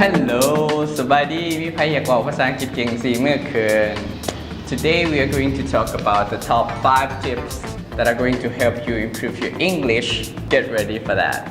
Hello สบายดีมีใครอยากบอกภาษาอังกฤษเก่ง4เมื่อคืน Today we are going to talk about the top 5 tips that are going to help you improve your English. Get ready for that.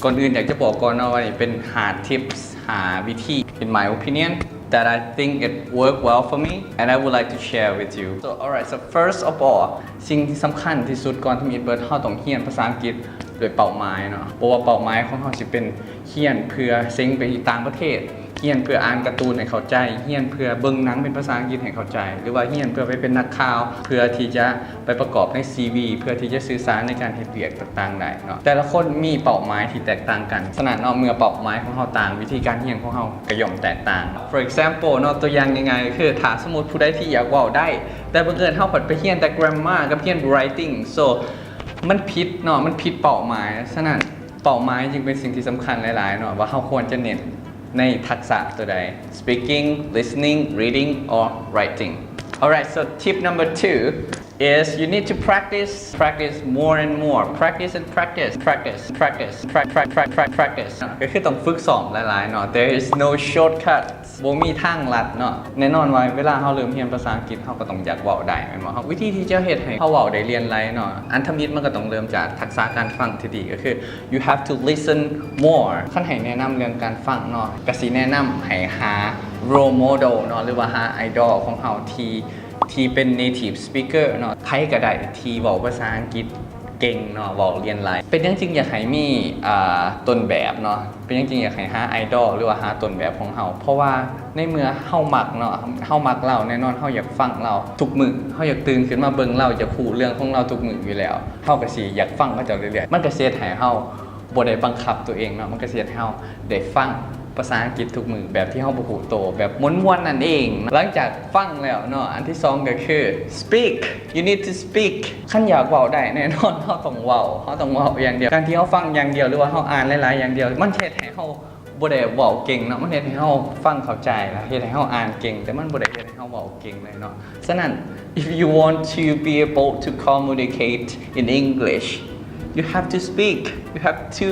ก่อนอื่นอยากจะบอกก่อนนะว่านี่เป็นหา tips หาวิธี in my opinion that I think it worked well for me and I would like to share with you. So alright, so first of all สิ่งที่สำคัญที่สุดก่อนที่มีเบิร์ดเฮาต้องเรียนภาษาอังกฤษโดยเป้าหมายเนาะเพราะว่าเป้าหมายของเขาสิเป็นเรียนเพื่อเซ็งไปต่างประเทศเรียนเพื่ออ่านการ์ตูนให้เข้าใจเรียนเพื่อเบิ่งหนังเป็นภาษาอังกฤษให้เข้าใจหรือว่าเรียนเพื่อไปเป็นนักข่าวเพื่อที่จะไปประกอบใน CV เพื่อที่จะสื่อสารในการเฮ็ดเวียกต่างๆได้เนาะแต่ละคนมีเป้าหมายที่แตกต่างกันฉะนั้นเนาะเมื่อเป้าหมายของเราต่างวิธีการเรียนของเราก็ย่อมแตกต่าง For example เนาะตัวอย่างง่ายๆคือถ้าสมมุติผู้ใดที่อยากเว้าได้แต่บังเอิญเฮาผัดไปเรียนแต่ grammar กับเรียน writing so มันผิดเนาะมันผิดเป้าหมายฉะนั้นเป้าหมายจึงเป็นสิ่งที่สำคัญหลายๆเนาะว่าเราควรจะเน้นในทักษะตัวใด speaking listening reading or writing alright so tip number 2 is you need to practice more and more practiceก็คือต้องฝึกซ้อมหลายๆเนาะ there is no shortcut บ่มีทางลัดเนาะแน่นอนว่าเวลาเราเริ่มเรียนภาษาอังกฤษเราก็ต้องอยากเว้าได้แม่นบ่ครับวิธีที่จะเฮ็ดให้เราเว้าได้เรียนไรเนาะอันธมิตรมันก็ต้องเริ่มจากทักษะการฟังที่ดีก็คือ you have to listen more คันให้แนะนำเรื่องการฟังเนาะก็สิแนะนำให้หา role model เนาะหรือว่าหา idol ของเราที่เป็น native speaker เนาะไทยก็ได้ที่เว้าภาษาอังกฤษเก่งเนาะเว้าเรียนหลายเป็นจริงอยากให้มีต้นแบบเนาะเป็นจริงอยากให้หาไอดอลหรือว่าหาต้นแบบของเฮาเพราะว่าในเมื่อเฮามักเนาะเฮามักเราแน่นอนเฮาอยากฟังเราทุกมื้อเฮาอยากตื่นขึ้นมาเบิ่งเราจะฮู้เรื่องของเราทุกมื้ออยู่แล้วเฮาก็สิอยากฟังเขาเจ้าเรื่อยๆมันก็สิเฮ็ดให้เฮาบ่ได้บังคับตัวเองเนาะมันก็สิเฮ็ดให้เฮาได้ฟังภาษาอังกฤษทุกมือแบบที่เฮาบ่ฮู้โตแบบม้วนๆนั่นเองหลังจากฟังแล้วเนาะอันที่2ก็คือ speak you need to speak คันอยากเว้าได้แน่นอนเฮาต้องเว้าอย่างเดียวการที่เฮาฟังอย่างเดียวหรือว่าเฮาอ่านหลายๆอย่างเดียวมันเฮ็ดให้เฮาบ่ได้เว้าเก่งเนาะมันเฮ็ดให้เฮาฟังเข้าใจแล้วเฮ็ดให้เฮาอ่านเก่งแต่มันบ่ได้เฮ็ดให้เฮาเว้าเก่งเลยเนาะฉะนั้น if you want to be able to communicate in English you have to speak you have to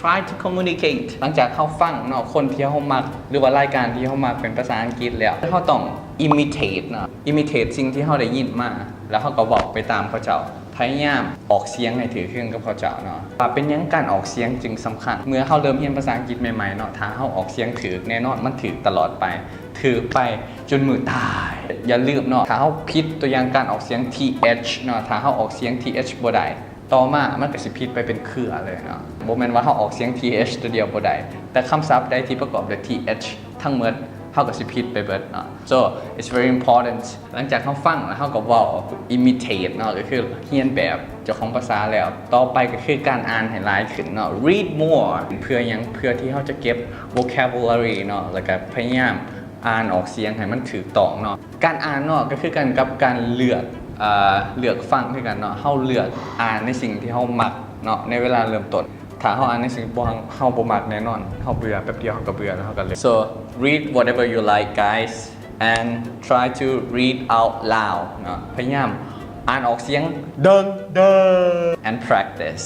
try to communicate หลังจากเขาฟังเนาะคนที่เขามักหรือว่ารายการที่เขามักเป็นภาษาอังกฤษแล้วเขาต้อง imitate เนาะ imitate สิ่งที่เขาได้ยินมาแล้วเขาก็บอกไปตามเขาเจ้าพยายามออกเสียงให้ถือเครื่องกับเขาเจ้าเนาะเป็นยังการออกเสียงจึงสำคัญเมื่อเขาเริ่มเรียนภาษาอังกฤษใหม่ๆเนาะถ้าเขาออกเสียงถือแน่นอนมันถือตลอดไปถือไปจนมือตายอย่าลืมเนาะถ้าเขาผิดตัวอย่างการออกเสียง th เนาะถ้าเขาออกเสียง th บ่ได้ต่อมามันก็สิผิดไปเป็นเครือเลยเนาะบ่แม่นว่าเฮาออกเสียง th ตัวเดียวบ่ได้แต่คำศัพท์ใดที่ประกอบด้วย th ทั้งหมดเฮาก็สิผิดไปเบิดเนาะ so it's very important หลังจากเฮาฟังแล้วเฮาก็เว้า imitate เนาะก็คือเรียนแบบเจ้าของภาษาแล้วต่อไปก็คือการอ่านให้หลายขึ้นเนาะ read more เพื่อที่เฮาจะเก็บ vocabulary เนาะแล้วก็พยายามอ่านออกเสียงให้มันถูกต้องเนาะการอ่านเนาะก็คือการเลือกฟังด้วยกันเนาะเฮาเลือกอ่านในสิ่งที่เฮามักเนาะในเวลาเริ่มต้นถ้าเฮาอ่านในสิ่งที่เฮาบ่มักแน่นอนเฮาเบื่อแป๊บเดียวเฮาก็เบื่อแล้วเฮาก็เลย so read whatever you like guys and try to read out loud เนาะพยายามอ่านออกเสียงดัง and practice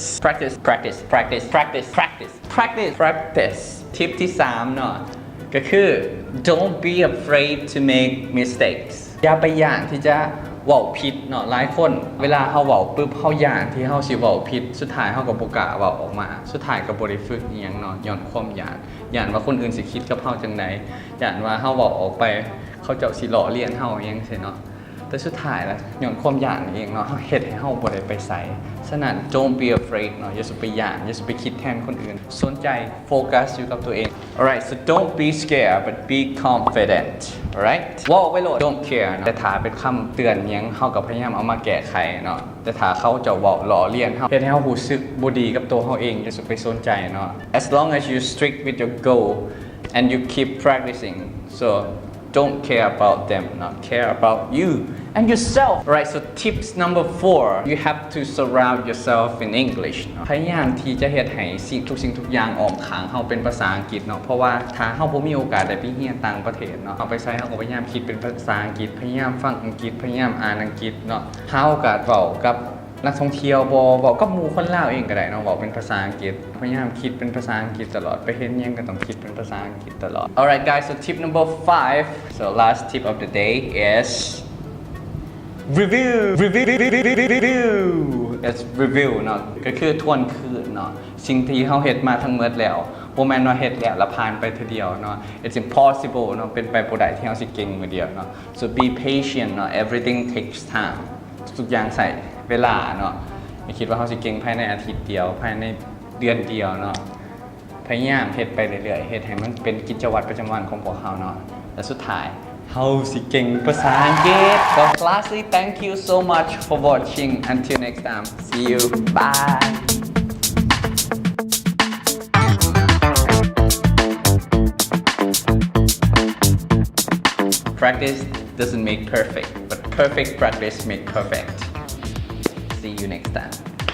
ทิปที่3เนาะก็คือ don't be afraid to make mistakes อย่าไปย่านที่จะเว้าผิดเนาะหลายคนเวลาเฮาเว้าปุ๊บเฮาย่านที่เฮาสิเว้าผิดสุดท้ายเฮาก็บ่กล้าเว้าออกมาสุดท้ายก็บ่ได้ฝึกอีหยังเนาะย้อนความย่านว่าคนอื่นสิคิดกับเฮาจังได๋ย่านว่าเฮาเว้าออกไปเขาเจ้าสิล้อเลียนเฮาอีหยังซี่เนาะแต่สุดท้ายแล้วย้อนความย่านเองเนาะเฮ็ดให้เฮาบ่ได้ไปไสฉะนั้น don't be afraid เนาะอย่าสิไปย่านอย่าสิไปคิดแทนคนอื่นสนใจโฟกัสอยู่กับตัวเอง alright so don't be scared but be confident alright ว่าไปโลด don't care เนาะแต่ถ้าเป็นคำเตือนหยังเฮาก็พยายามเอามาแก้ไขเนาะแต่ถ้าเขาจะเว้าล้อเลียนเฮาเฮ็ดให้เฮารู้สึกบ่ดีกับตัวเฮาเองอย่าสิไปสนใจเนาะ as long as you stick with your goal and you keep practicing so don't care about them not care about you and yourself right so tips number 4 you have to surround yourself in English พยายามที่จะเฮ็ดให้ทุกสิ่งทุกอย่างออกข้างเฮาเป็นภาษาอังกฤษเนาะเพราะว่าถ้าเฮาบ่มีโอกาสได้ไปเรียนต่างประเทศเนาะเอาไปใช้เฮาก็พยายามคิดเป็นภาษาอังกฤษพยายามฟังอังกฤษพยายามอ่านอังกฤษเนาะหาโอกาสเว้ากับ นักท่องเที่ยวบอกกับหมู่คนลาวเองก็ได้เนาะบอกเป็นภาษาอังกฤษพยายามคิดเป็นภาษาอังกฤษตลอดไปเห็นหยังก็ต้องคิดเป็นภาษาอังกฤษตลอด Alright guys so tip number 5 so last tip of the day is review it's review เนาะก็คือทวนคืนเนาะสิ่งที่เราเฮ็ดมาทั้งหมดแล้วบ่แม่นว่าเฮ็ดแล้วผ่านไปทีเดียวเนาะ it's impossible เนาะเป็นไปบ่ได้ที่เราสิเก่งมื้อเดียวเนาะ so be patient เนาะ everything takes time ทุกอย่างใส่เวลาเนาะไม่คิดว่าเราสิเก่งภายในอาทิตย์เดียวภายในเดือนเดียวเนาะพยายามเฮ็ดไปเรื่อยๆเฮ็ดให้มันเป็นกิจวัตรประจำวันของพวกเราเนาะและสุดท้ายเฮาสิเก่งภาษาอังกฤษ so lastly thank you so much for watching until next time see you bye practice doesn't make perfect but perfect practice make perfect see you next time